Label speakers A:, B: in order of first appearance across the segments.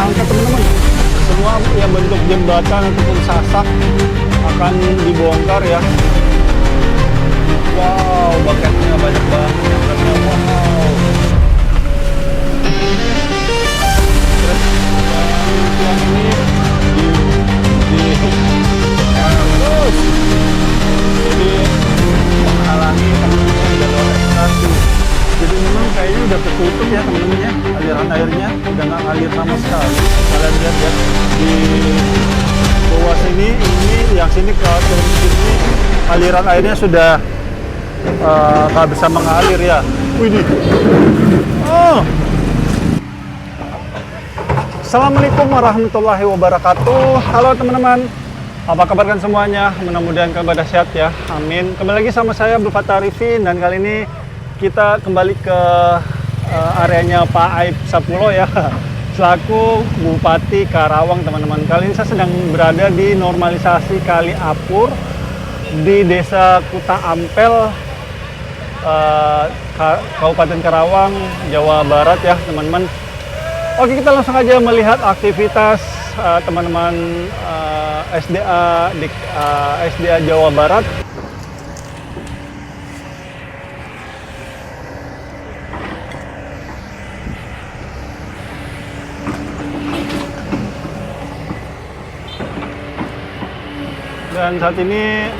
A: angkat teman-teman. Semua yang bentuk jembatan ataupun sasak akan dibongkar ya. Wow, baketnya banyak banget. Wow. Terus yang ini terus jadi menghalangi teman-teman jalur ekstasi. Jadi memang kayaknya udah ketutup ya teman-teman ya, aliran airnya udah nggak ngalir sama sekali. Kalian lihat ya di bawah sini, ini yang sini ke turun sini aliran airnya sudah nggak bisa mengalir ya. Widih. Oh. Assalamualaikum warahmatullahi wabarakatuh. Halo teman-teman, apa kabar kan semuanya? Mudah-mudahan kabar sehat ya, amin. Kembali lagi sama saya Abdul Fattah Arifin, dan kali ini kita kembali ke areanya Pak Aib Sapulo ya, selaku Bupati Karawang teman-teman. Kali ini saya sedang berada di normalisasi Kali Apur di Desa Kuta Ampel, Kabupaten Karawang, Jawa Barat ya teman-teman. Oke, kita langsung aja melihat aktivitas teman-teman SDA di SDA Jawa Barat. Dan saat ini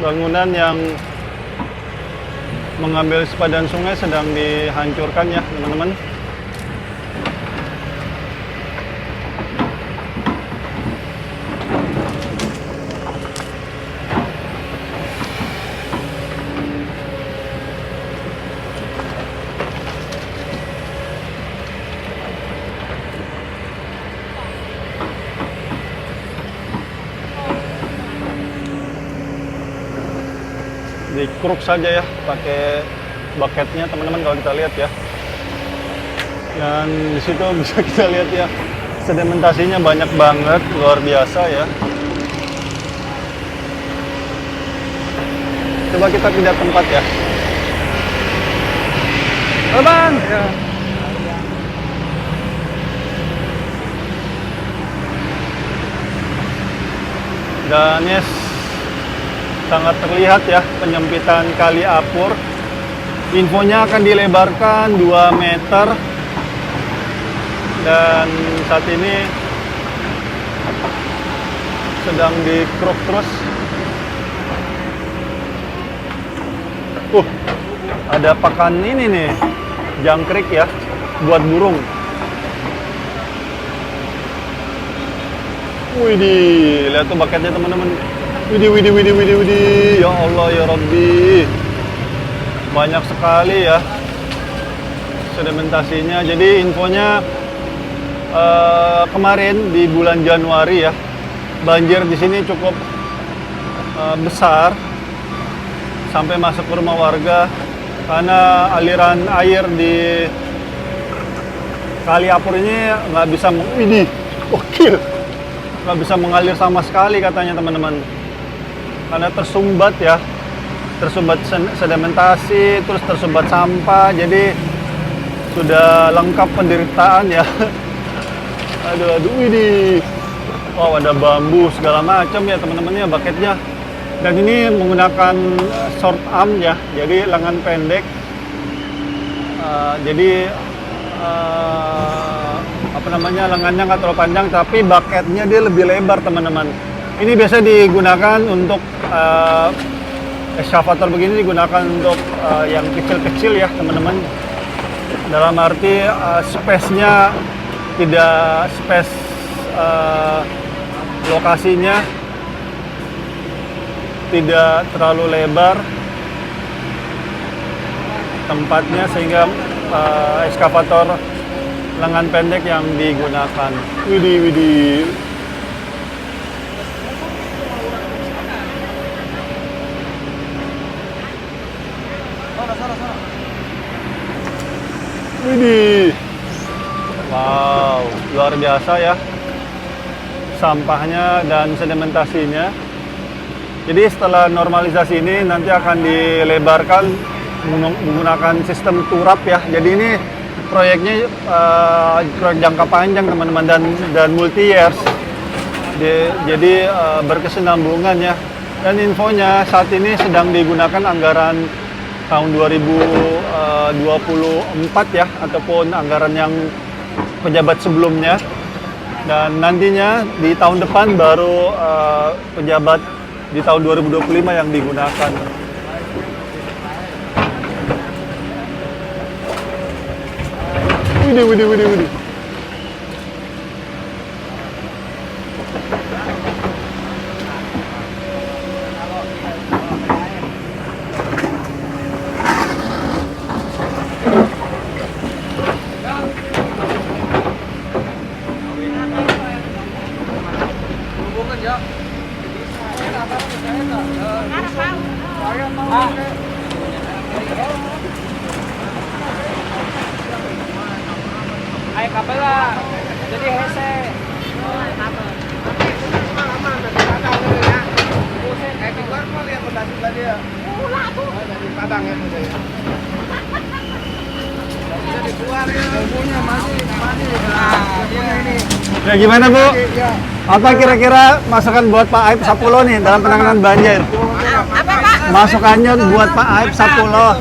A: bangunan yang mengambil sepadan sungai sedang dihancurkan ya teman-teman. Dikeruk saja ya pakai baketnya teman-teman kalau kita lihat ya. Dan di situ bisa kita lihat ya, sedimentasinya banyak banget, luar biasa ya. Coba kita pindah tempat ya. Bang. Ya. Dan yes, sangat terlihat ya penyempitan Kali Apur. Infonya akan dilebarkan 2 meter, dan saat ini sedang dikeruk terus. Ada pakan ini nih, jangkrik ya, buat burung. Widih, lihat tuh baketnya teman-teman. Widih. Ya Allah, ya Rabbi. Banyak sekali ya sedimentasinya. Jadi infonya kemarin di bulan Januari ya, banjir di sini cukup besar sampai masuk ke rumah warga karena aliran air di Kali Apur ini nggak bisa nggak bisa mengalir sama sekali katanya teman-teman, karena tersumbat ya, tersumbat sedimentasi, terus tersumbat sampah, jadi sudah lengkap penderitaan ya. Aduh, widih. Wow, ada bambu segala macam ya teman-teman ya baketnya. Dan ini menggunakan short arm ya, jadi lengan pendek. Jadi lengannya nggak terlalu panjang, tapi baketnya dia lebih lebar teman-teman. Ini biasa digunakan untuk eskavator begini, digunakan untuk yang kecil-kecil ya teman-teman. Dalam arti space-nya tidak space lokasinya tidak terlalu lebar tempatnya, sehingga eskavator lengan pendek yang digunakan. Widih. Widih. Wow, luar biasa ya sampahnya dan sedimentasinya. Jadi setelah normalisasi ini nanti akan dilebarkan menggunakan sistem turap ya. Jadi ini proyeknya proyek jangka panjang teman-teman dan multi years. Jadi berkesinambungan ya. Dan infonya saat ini sedang digunakan anggaran tahun 2024 ya, ataupun anggaran yang pejabat sebelumnya. Dan nantinya di tahun depan baru pejabat di tahun 2025 yang digunakan. Widih.
B: Ay kapela, jadi hese. Di luar mau lihat tadi ya. Dari Padang ya saya. Bisa di luar ya. Punya masih. Nah, ini.
A: Ya gimana Bu? Apa kira-kira masukan buat Pak Aib Sapulo nih dalam penanganan banjir?
C: Apa Pak?
A: Masukannya buat Pak Aib Sapulo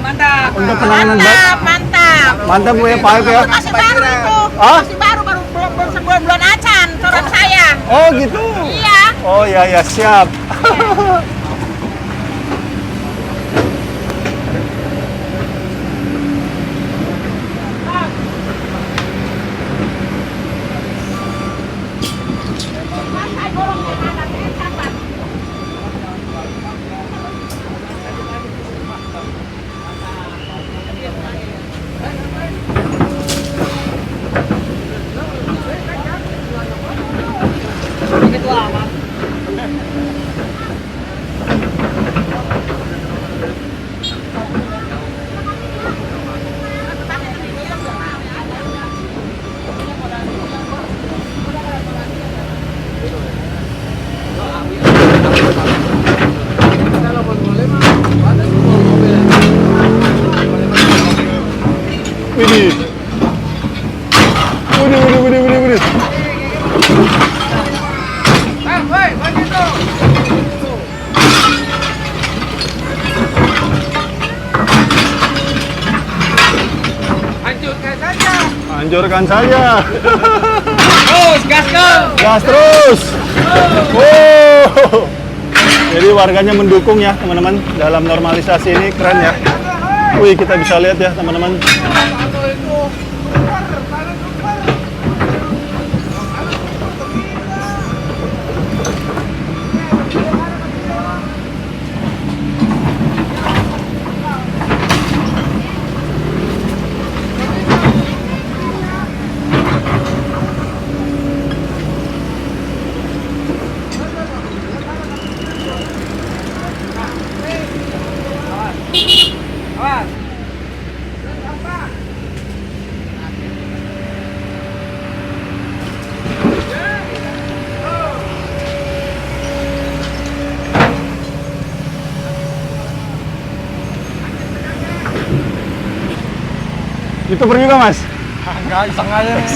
A: untuk penanganan banjir.
C: Mantap.
A: Mantap Bu ya Pak Aib ya.
C: Masih baru itu.
A: Ah?
C: Masih baru belum sebulan acan turun saya.
A: Oh gitu.
C: Iya.
A: Oh ya siap. Widih. Widih.
B: Woi, begitu.
A: Hancurkan saja.
B: Terus gaskan.
A: Gas terus. Wow. Jadi warganya mendukung ya teman-teman dalam normalisasi ini, keren ya. Wih, kita bisa lihat ya teman-teman.
B: Awas.
A: YouTuber juga Mas?
B: Enggak, iseng aja nih.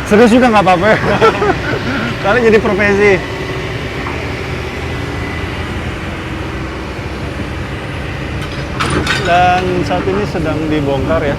A: Serius juga nggak apa-apa. Kali jadi profesi. Dan saat ini sedang dibongkar ya.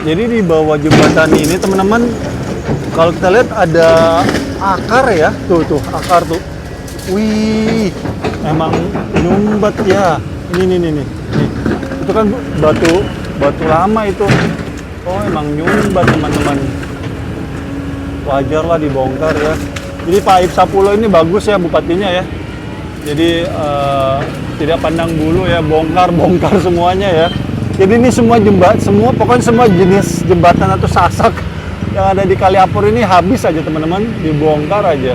A: Jadi di bawah jembatan ini teman-teman, kalau kita lihat ada akar ya, tuh akar tuh. Wih, emang nyumbat ya. Ini nih. Itu kan batu lama itu. Oh emang nyumbat teman-teman. Wajar lah dibongkar ya. Jadi Pak Aib Sapulo ini bagus ya bupatinya ya. Jadi tidak pandang bulu ya, bongkar semuanya ya. Jadi ini semua pokoknya semua jenis jembatan atau sasak yang ada di Kaliapur ini habis aja teman-teman, dibongkar aja.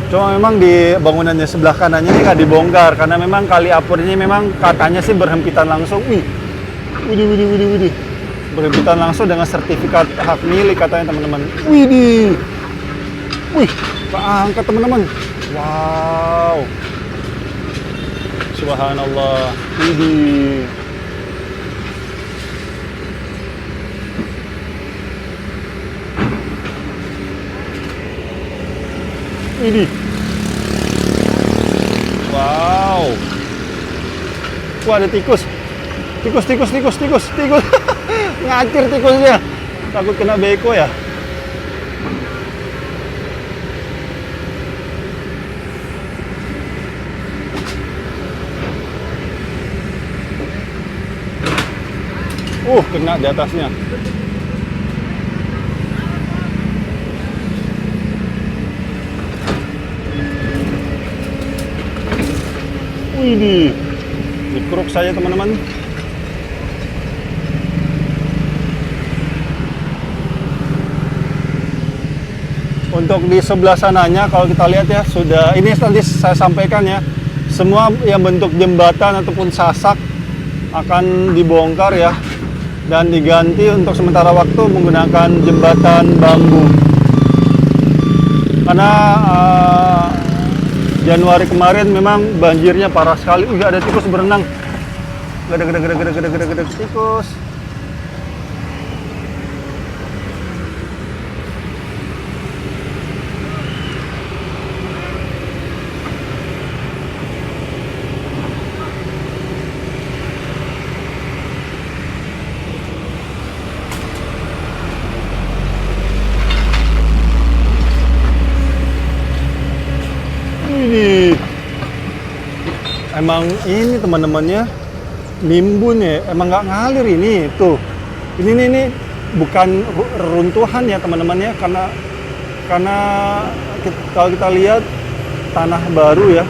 A: Cuma memang di bangunannya sebelah kanannya ini nggak dibongkar karena memang Kaliapur ini memang katanya sih berhempitan langsung. Widih. Berhempitan langsung dengan sertifikat hak milik katanya teman-teman. Wih, keangkat teman-teman. Wow. Subhanallah. Widih. Widih. Wow. Wah, ada tikus. Tikus. Ngacir tikusnya. Takut kena beko ya. Kena di atasnya. Widih, dikeruk saya teman-teman. Untuk di sebelah sananya kalau kita lihat ya sudah, ini tadi saya sampaikan ya, semua yang bentuk jembatan ataupun sasak akan dibongkar ya dan diganti untuk sementara waktu menggunakan jembatan bambu. Karena Januari kemarin memang banjirnya parah sekali. Ada tikus berenang. Gede tikus. Emang ini teman-temannya nimbun ya, emang nggak ngalir ini tuh. Ini bukan runtuhan ya teman-teman ya, karena kalau kita lihat tanah baru ya.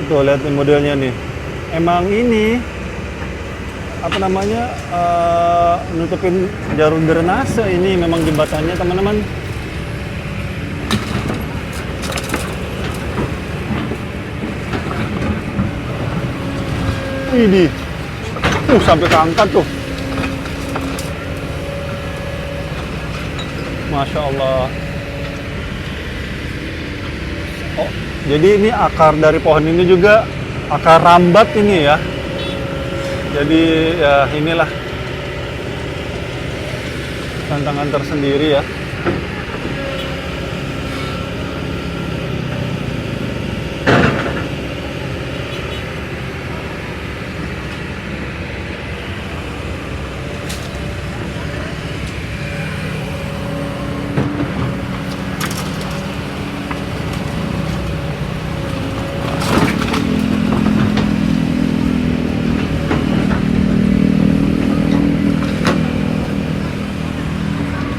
A: Tuh lihat nih modelnya nih. Emang ini apa namanya nutupin jarum drainase ini memang jembatannya teman-teman. Ini, sampai keangkat tuh. Masya Allah. Oh, jadi ini akar dari pohon ini juga akar rambat ini ya. Jadi ya inilah tantangan tersendiri ya.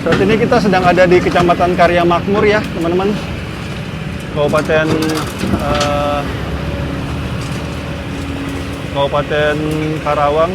A: Saat ini kita sedang ada di Kecamatan Karya Makmur ya, teman-teman. Kabupaten Karawang.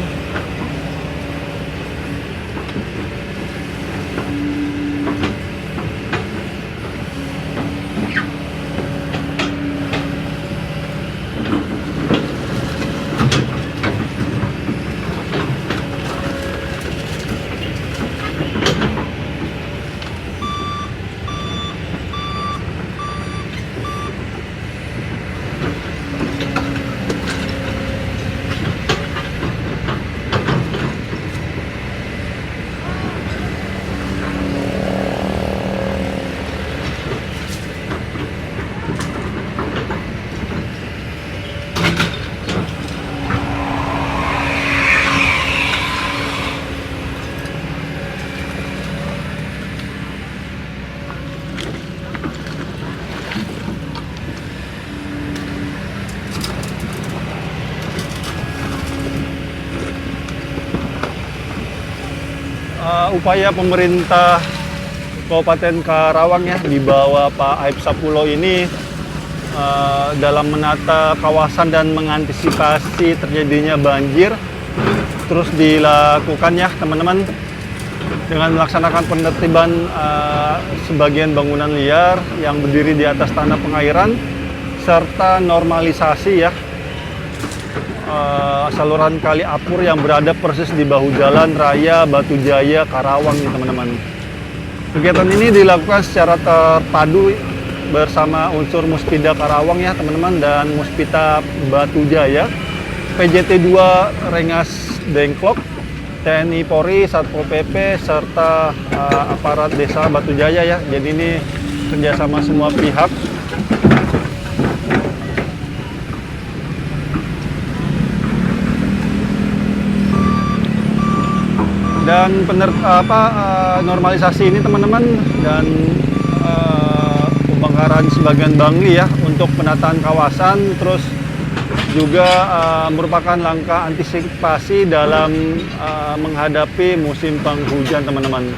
A: Upaya pemerintah Kabupaten Karawang ya, di bawah Pak Aib Sapulo ini dalam menata kawasan dan mengantisipasi terjadinya banjir terus dilakukan ya teman-teman, dengan melaksanakan penertiban sebagian bangunan liar yang berdiri di atas tanah pengairan serta normalisasi ya saluran kali Apur yang berada persis di bahu jalan raya Batu Jaya Karawang nih teman-teman. Kegiatan ini dilakukan secara terpadu bersama unsur Muspida Karawang ya teman-teman dan Muspida Batu Jaya, PJT 2 Rengas Dengklok, TNI Polri, Satpol PP serta aparat desa Batu Jaya ya. Jadi ini kerjasama semua pihak. Dan normalisasi ini teman-teman dan pembongkaran sebagian bangli ya untuk penataan kawasan, terus juga merupakan langkah antisipasi dalam menghadapi musim penghujan teman-teman.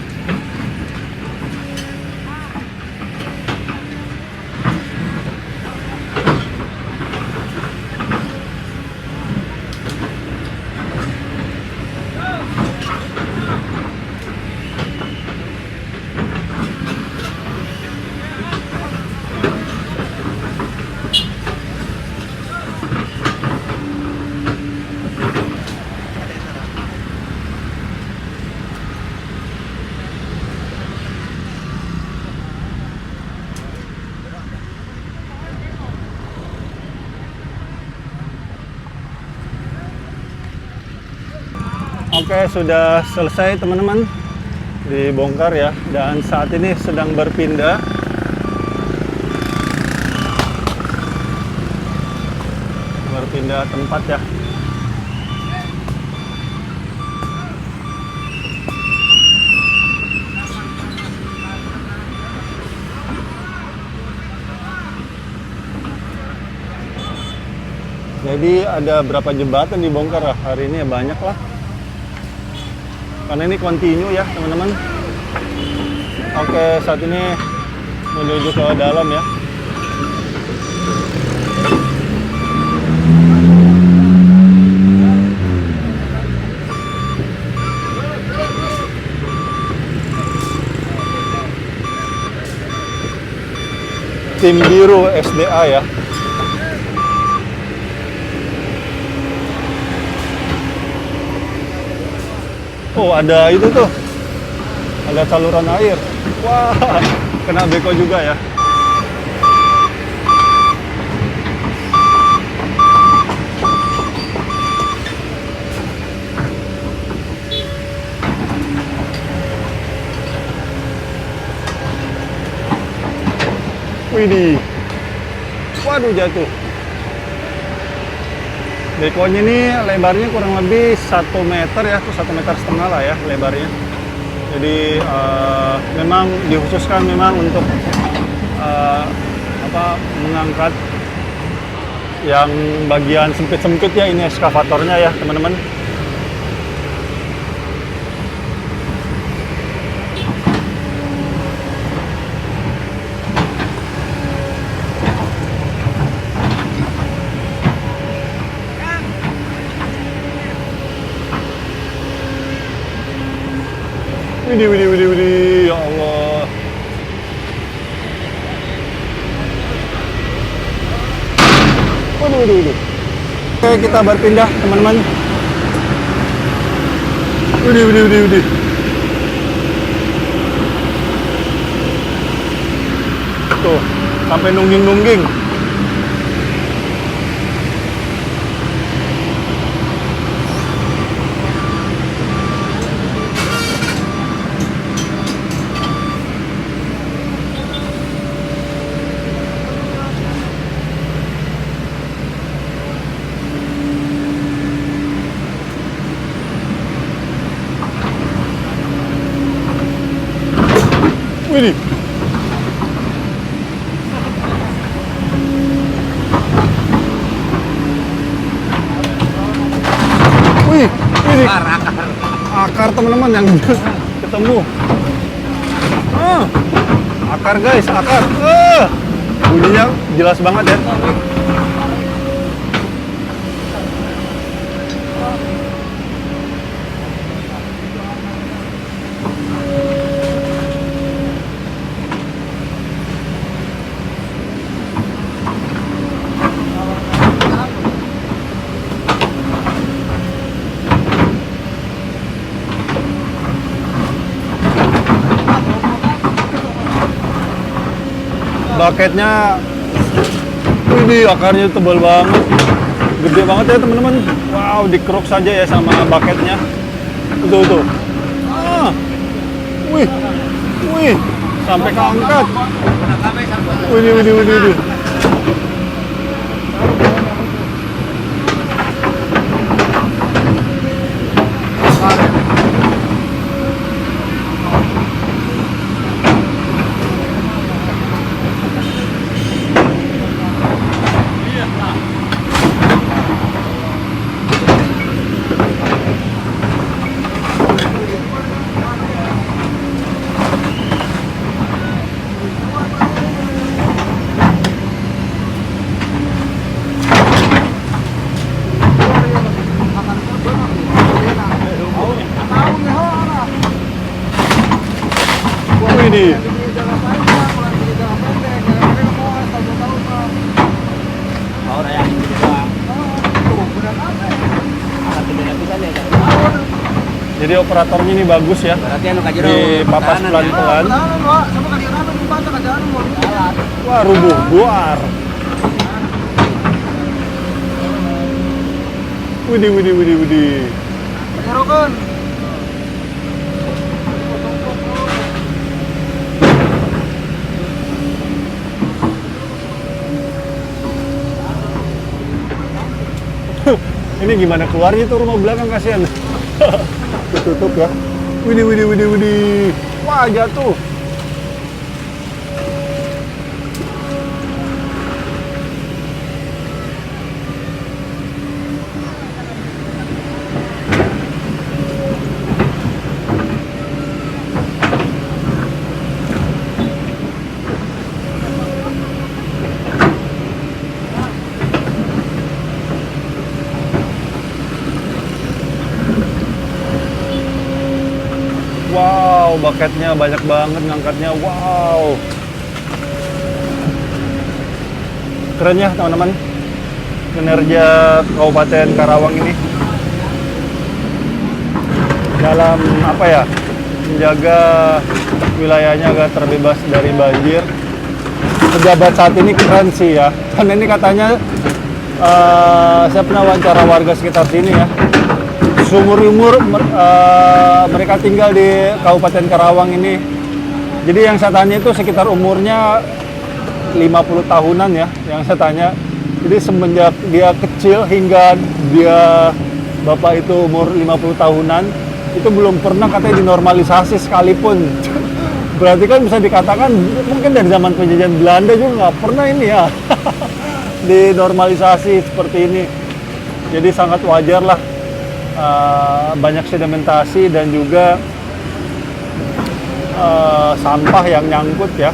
A: Oke, sudah selesai teman-teman dibongkar ya, dan saat ini sedang berpindah tempat ya. Jadi ada berapa jembatan dibongkar lah hari ini ya, banyak lah. Karena ini kontinu ya teman-teman. Oke, saat ini menuju ke dalam ya. Tim biru SDA ya. Oh, ada itu tuh, ada saluran air. Wah, kena beko juga ya. Widih, waduh jatuh. Bekonya ini lebarnya kurang lebih 1 meter ya, tuh 1,5 meter lah ya lebarnya. Jadi memang dikhususkan memang untuk mengangkat yang bagian sempit-sempit ya, ini eskavatornya ya teman-teman. Widih, ya Allah. Waduh. Oke, kita berpindah teman-teman. Widih. Tuh, sampai nungging-nungging. Widih. Wih, akar teman-teman yang ketemu. Akar guys, akar. Bunyinya jelas banget ya. Baketnya, ini akarnya tebal banget, gede banget ya teman-teman. Wow, dikeruk saja ya sama baketnya. Tuh. Wih, sampai keangkat. Wih. Ini jadi operatornya ini bagus ya, dipapas pelan-pelan. Wah, rubuh buar. Widih. Ini gimana keluarnya tuh rumah belakang, kasihan. Tutup ya. Widih. Wah, jatuh. Wow, baketnya banyak banget ngangkatnya. Wow. Keren ya teman-teman. Kinerja Kabupaten Karawang ini dalam apa ya, menjaga wilayahnya agar terbebas dari banjir. Pejabat saat ini keren sih ya. Karena ini katanya saya pernah wawancara warga sekitar sini ya. Seumur-umur mereka tinggal di Kabupaten Karawang ini. Jadi yang saya tanya itu sekitar umurnya 50 tahunan ya, yang saya tanya. Jadi semenjak dia kecil hingga dia bapak itu umur 50 tahunan, itu belum pernah katanya dinormalisasi sekalipun. Berarti kan bisa dikatakan mungkin dari zaman penjajahan Belanda juga nggak pernah ini ya dinormalisasi seperti ini. Jadi sangat wajar lah. Banyak sedimentasi dan juga sampah yang nyangkut ya.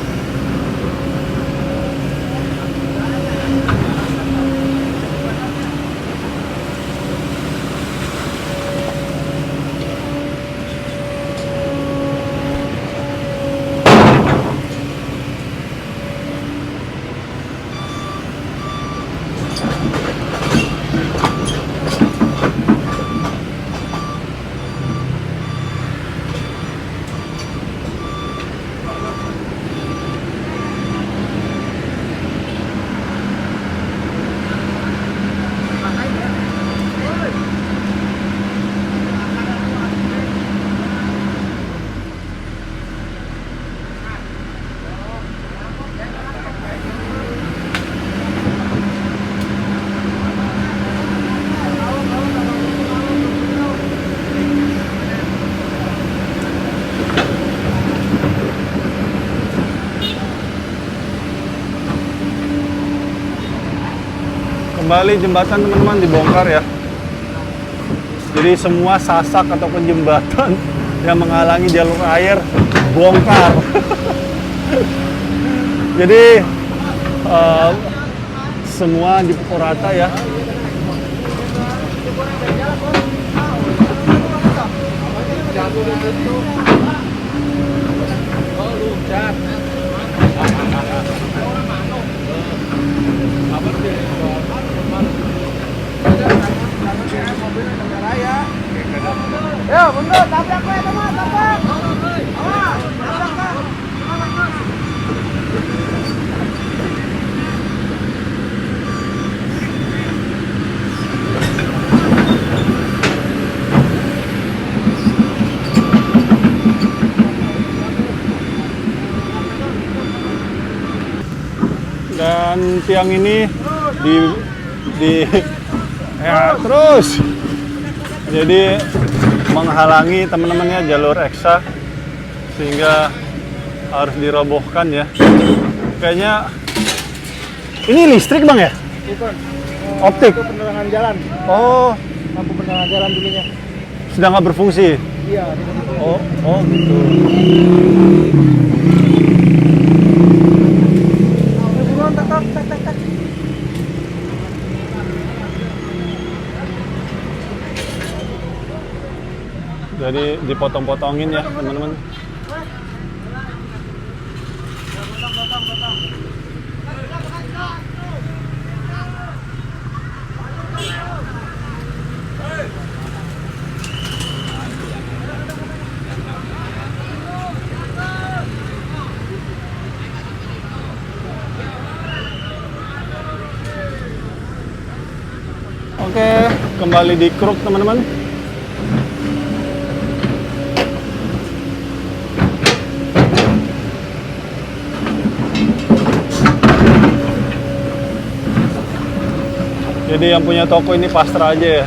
A: Kembali jembatan teman-teman dibongkar ya. Jadi semua sasak ataupun jembatan yang menghalangi jalur air dibongkar. Jadi semua dipukul rata ya.
B: Ya, bener, tabrak we teman, tabrak. Awas, tabrak Kak.
A: Dan tiang ini ya terus jadi menghalangi teman-temannya jalur eksa sehingga harus dirobohkan ya. Kayaknya ini listrik bang ya?
B: Bukan.
A: Optik.
B: Itu penerangan jalan.
A: Oh,
B: Lampu penerangan jalan dulunya.
A: sudah nggak berfungsi.
B: Iya,
A: Oh gitu.
B: buruan tak.
A: Jadi dipotong-potongin ya teman-teman. Oke, kembali di kruk teman-teman. Jadi yang punya toko ini pasrah aja ya.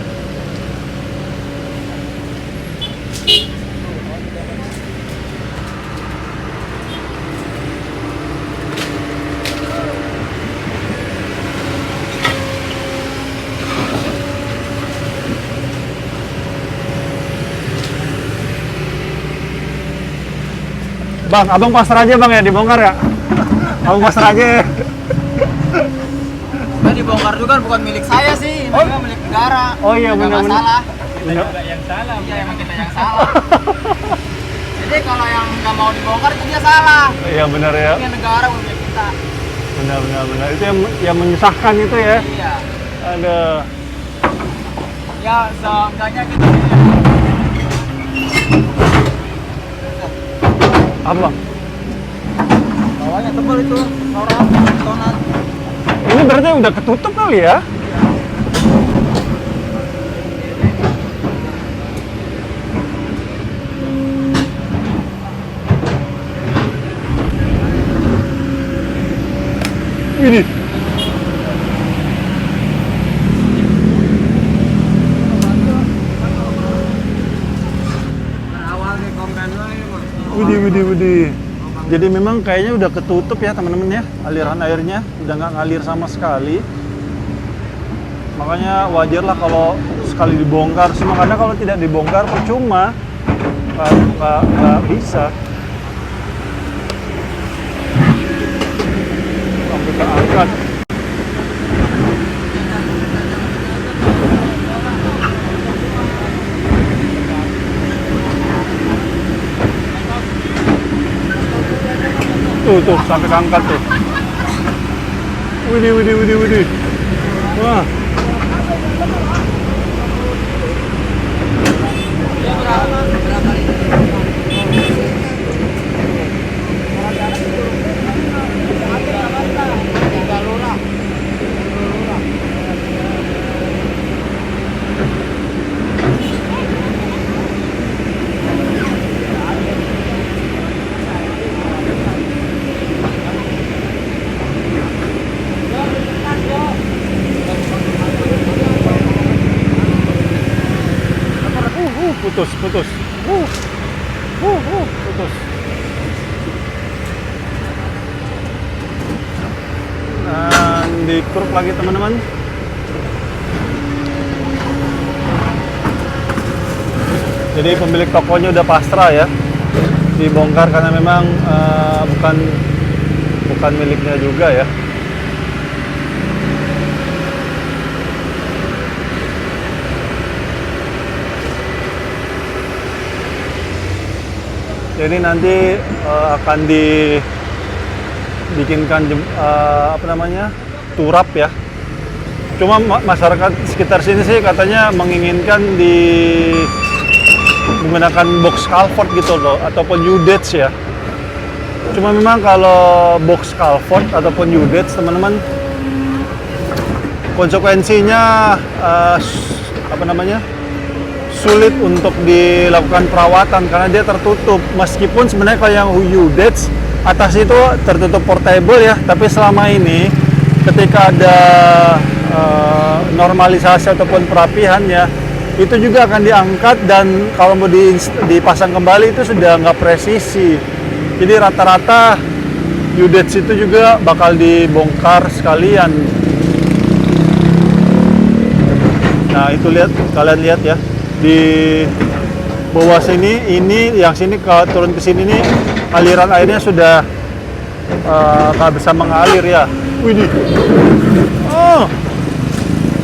A: Bang, abang pasrah aja bang ya, dibongkar ya? Abang pasrah aja ya.
C: Nah, dibongkar juga bukan milik saya sih, ini juga milik negara.
A: Oh iya,
C: Nggak
A: benar-benar.
C: masalah.
A: Benar.
C: Yang salah. Iya, emang kita yang salah. Jadi kalau yang nggak mau dibongkar itu dia salah.
A: Iya benar ya.
C: Ini negara bukan milik kita.
A: Benar. Itu yang menyusahkan itu ya.
C: Iya.
A: Ada.
C: Ya, seenggaknya gitu sih.
A: Apa bang?
C: Bawahnya tebal itu, orang betonan.
A: Ini berarti udah ketutup kali ya? Ini.
C: Awalnya komplain lagi, Mas.
A: Widih. Jadi memang kayaknya udah ketutup ya teman-teman ya, aliran airnya udah nggak ngalir sama sekali. Makanya wajar lah kalau sekali dibongkar semua, karena kalau tidak dibongkar percuma, nggak bisa. Sampai keangkat. Tuh sampai keangkat tuh. Widih. Wah. Putus. Putus. Dan dikeruk lagi teman-teman. Jadi pemilik tokonya udah pasrah ya. dibongkar karena memang bukan miliknya juga ya. Jadi nanti akan dibikinkan turap ya. Cuma masyarakat sekitar sini sih katanya menginginkan menggunakan box culvert gitu loh, ataupun U-Ditch ya. Cuma memang kalau box culvert ataupun U-Ditch teman-teman, konsekuensinya sulit untuk dilakukan perawatan karena dia tertutup. Meskipun sebenarnya kalau yang U-Ditch atas itu tertutup portable ya, tapi selama ini ketika ada normalisasi ataupun perapihan ya, itu juga akan diangkat dan kalau mau dipasang kembali itu sudah nggak presisi. Jadi rata-rata U-Ditch itu juga bakal dibongkar sekalian. Nah itu kalian lihat ya, di bawah sini, ini yang sini turun ke sini nih, aliran airnya sudah nggak bisa mengalir ya. Widih. Oh.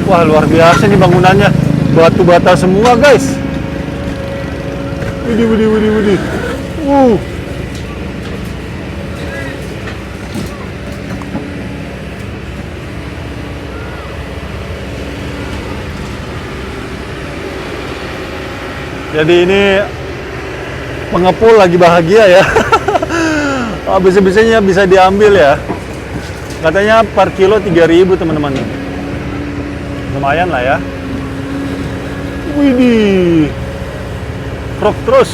A: Wah luar biasa nih bangunannya, batu bata semua guys. Widih. Jadi ini pengepul lagi bahagia ya. Bisa-bisanya bisa diambil ya. Katanya per kilo 3.000 teman-teman. Lumayan lah ya. Widih. Krok terus.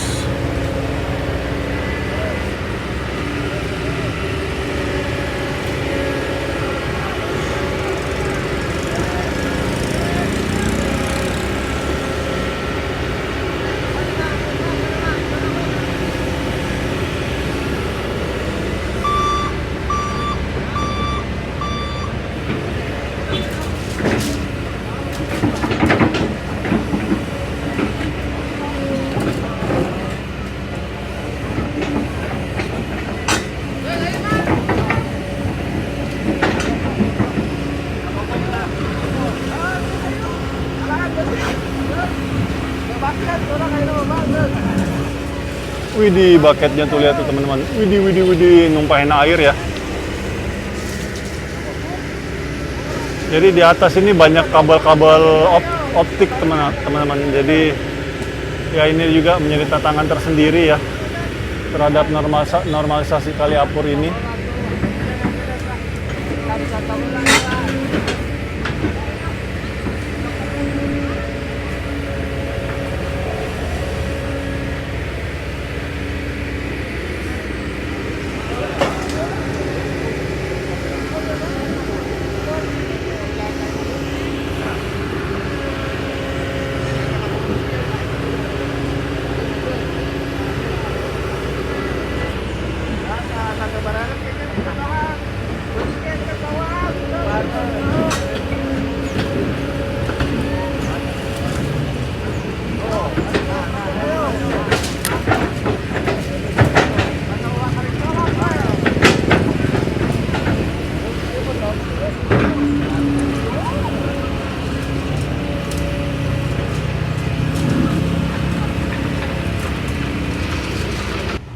A: Widih, baketnya tuh lihat tuh teman-teman. Widih, numpahin air ya. Jadi di atas ini banyak kabel-kabel optik teman-teman. Jadi ya ini juga menjadi tantangan tersendiri ya terhadap normalisasi Kali Apur ini.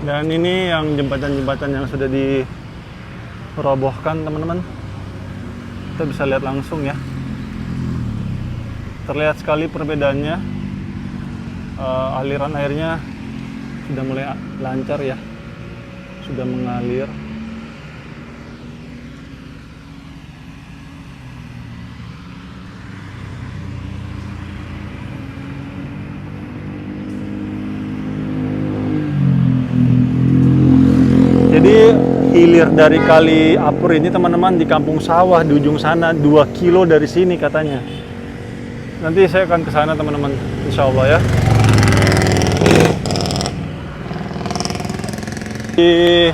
A: Dan ini yang jembatan-jembatan yang sudah dirobohkan teman-teman. Kita bisa lihat langsung ya. Terlihat sekali perbedaannya. Aliran airnya sudah mulai lancar ya. Sudah mengalir. Jadi hilir dari Kali Apur ini teman-teman di kampung sawah di ujung sana, 2 kilo dari sini katanya. Nanti saya akan ke sana teman-teman, insya Allah ya. Di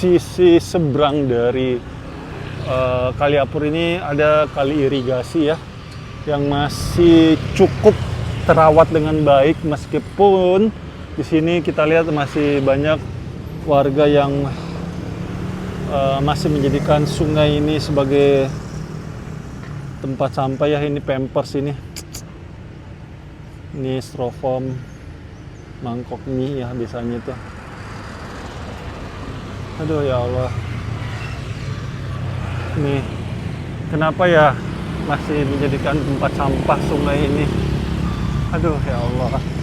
A: sisi seberang dari Kali Apur ini ada kali irigasi ya, yang masih cukup terawat dengan baik meskipun di sini kita lihat masih banyak warga yang masih menjadikan sungai ini sebagai tempat sampah ya. Ini Pampers ini styrofoam, mangkok mie ya biasanya tuh. Aduh ya Allah, nih kenapa ya masih menjadikan tempat sampah sungai ini? Aduh ya Allah.